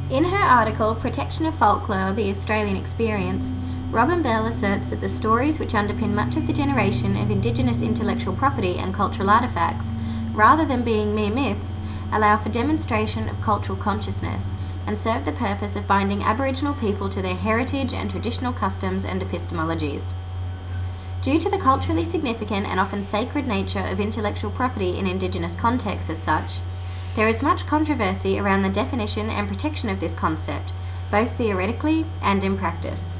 In her article, Protection of Folklore, The Australian Experience, Robin Bell asserts that the stories which underpin much of the generation of Indigenous intellectual property and cultural artefacts, rather than being mere myths, allow for demonstration of cultural consciousness and serve the purpose of binding Aboriginal people to their heritage and traditional customs and epistemologies. Due to the culturally significant and often sacred nature of intellectual property in Indigenous contexts as such, there is much controversy around the definition and protection of this concept, both theoretically and in practice.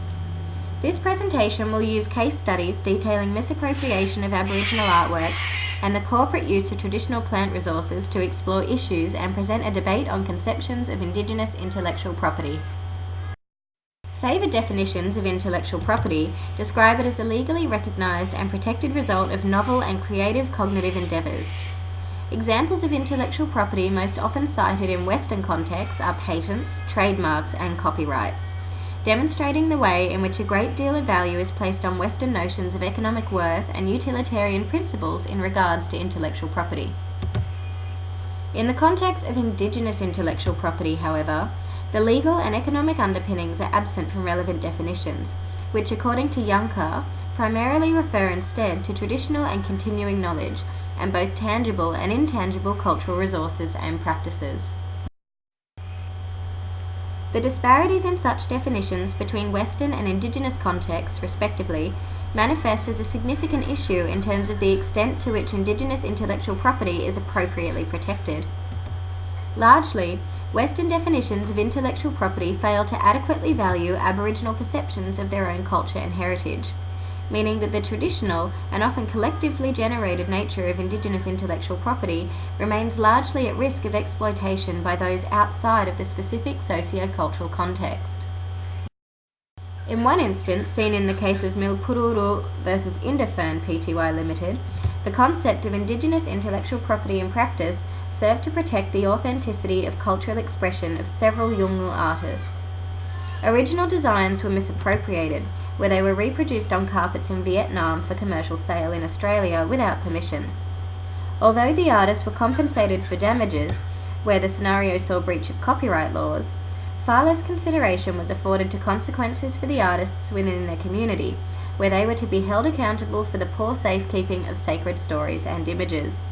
This presentation will use case studies detailing misappropriation of Aboriginal artworks and the corporate use of traditional plant resources to explore issues and present a debate on conceptions of Indigenous intellectual property. Favoured definitions of intellectual property describe it as a legally recognised and protected result of novel and creative cognitive endeavours. Examples of intellectual property most often cited in Western contexts are patents, trademarks, and copyrights, demonstrating the way in which a great deal of value is placed on Western notions of economic worth and utilitarian principles in regards to intellectual property. In the context of Indigenous intellectual property, however, the legal and economic underpinnings are absent from relevant definitions, which, according to Yunker, primarily refer instead to traditional and continuing knowledge, and both tangible and intangible cultural resources and practices. The disparities in such definitions between Western and Indigenous contexts, respectively, manifest as a significant issue in terms of the extent to which Indigenous intellectual property is appropriately protected. Largely, Western definitions of intellectual property fail to adequately value Aboriginal perceptions of their own culture and heritage, meaning that the traditional and often collectively generated nature of Indigenous intellectual property remains largely at risk of exploitation by those outside of the specific socio-cultural context. In one instance, seen in the case of Milpururu versus Indafern Pty Limited, the concept of Indigenous intellectual property in practice served to protect the authenticity of cultural expression of several Yolngu artists. Original designs were misappropriated, where they were reproduced on carpets in Vietnam for commercial sale in Australia without permission. Although the artists were compensated for damages, where the scenario saw breach of copyright laws, far less consideration was afforded to consequences for the artists within their community, where they were to be held accountable for the poor safekeeping of sacred stories and images.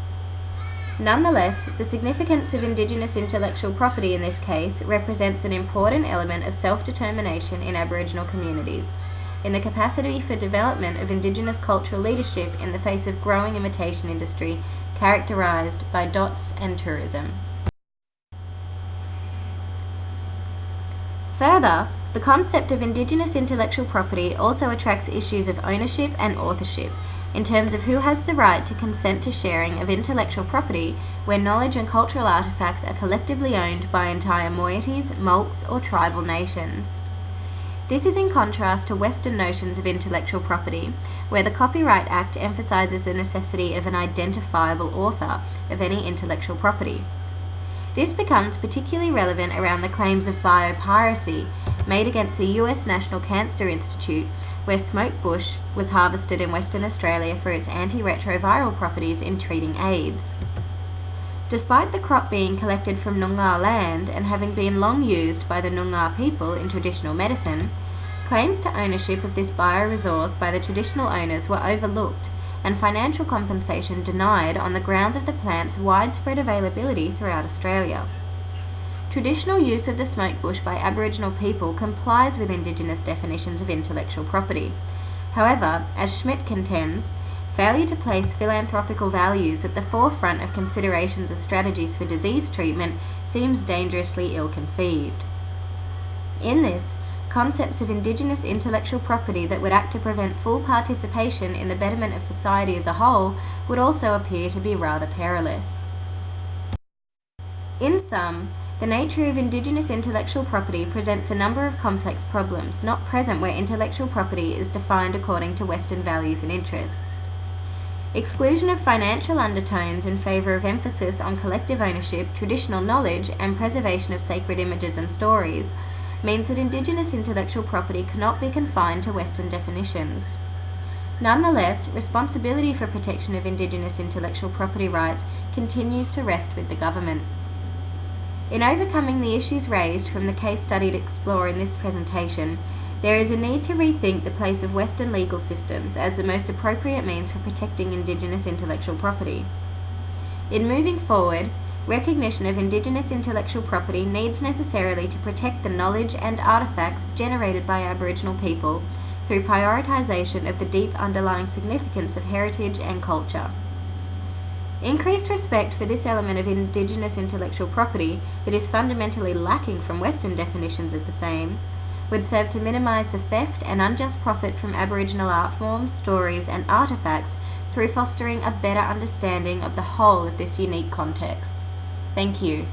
Nonetheless, the significance of Indigenous intellectual property in this case represents an important element of self-determination in Aboriginal communities, in the capacity for development of Indigenous cultural leadership in the face of growing imitation industry characterised by dots and tourism. Further, the concept of Indigenous intellectual property also attracts issues of ownership and authorship, in terms of who has the right to consent to sharing of intellectual property where knowledge and cultural artefacts are collectively owned by entire moieties, mulks, or tribal nations. This is in contrast to Western notions of intellectual property, where the Copyright Act emphasises the necessity of an identifiable author of any intellectual property. This becomes particularly relevant around the claims of biopiracy made against the US National Cancer Institute, where smoke bush was harvested in Western Australia for its antiretroviral properties in treating AIDS. Despite the crop being collected from Noongar land and having been long used by the Noongar people in traditional medicine, claims to ownership of this bioresource by the traditional owners were overlooked and financial compensation denied on the grounds of the plant's widespread availability throughout Australia. Traditional use of the smoke bush by Aboriginal people complies with Indigenous definitions of intellectual property. However, as Schmidt contends, failure to place philanthropical values at the forefront of considerations of strategies for disease treatment seems dangerously ill-conceived. In this, concepts of Indigenous intellectual property that would act to prevent full participation in the betterment of society as a whole would also appear to be rather perilous. In sum, the nature of Indigenous intellectual property presents a number of complex problems not present where intellectual property is defined according to Western values and interests. Exclusion of financial undertones in favour of emphasis on collective ownership, traditional knowledge, and preservation of sacred images and stories means that Indigenous intellectual property cannot be confined to Western definitions. Nonetheless, responsibility for protection of Indigenous intellectual property rights continues to rest with the government. In overcoming the issues raised from the case study to explore in this presentation, there is a need to rethink the place of Western legal systems as the most appropriate means for protecting Indigenous intellectual property. In moving forward, recognition of Indigenous intellectual property needs necessarily to protect the knowledge and artefacts generated by Aboriginal people through prioritisation of the deep underlying significance of heritage and culture. Increased respect for this element of Indigenous intellectual property that is fundamentally lacking from Western definitions of the same would serve to minimise the theft and unjust profit from Aboriginal art forms, stories and artefacts through fostering a better understanding of the whole of this unique context. Thank you.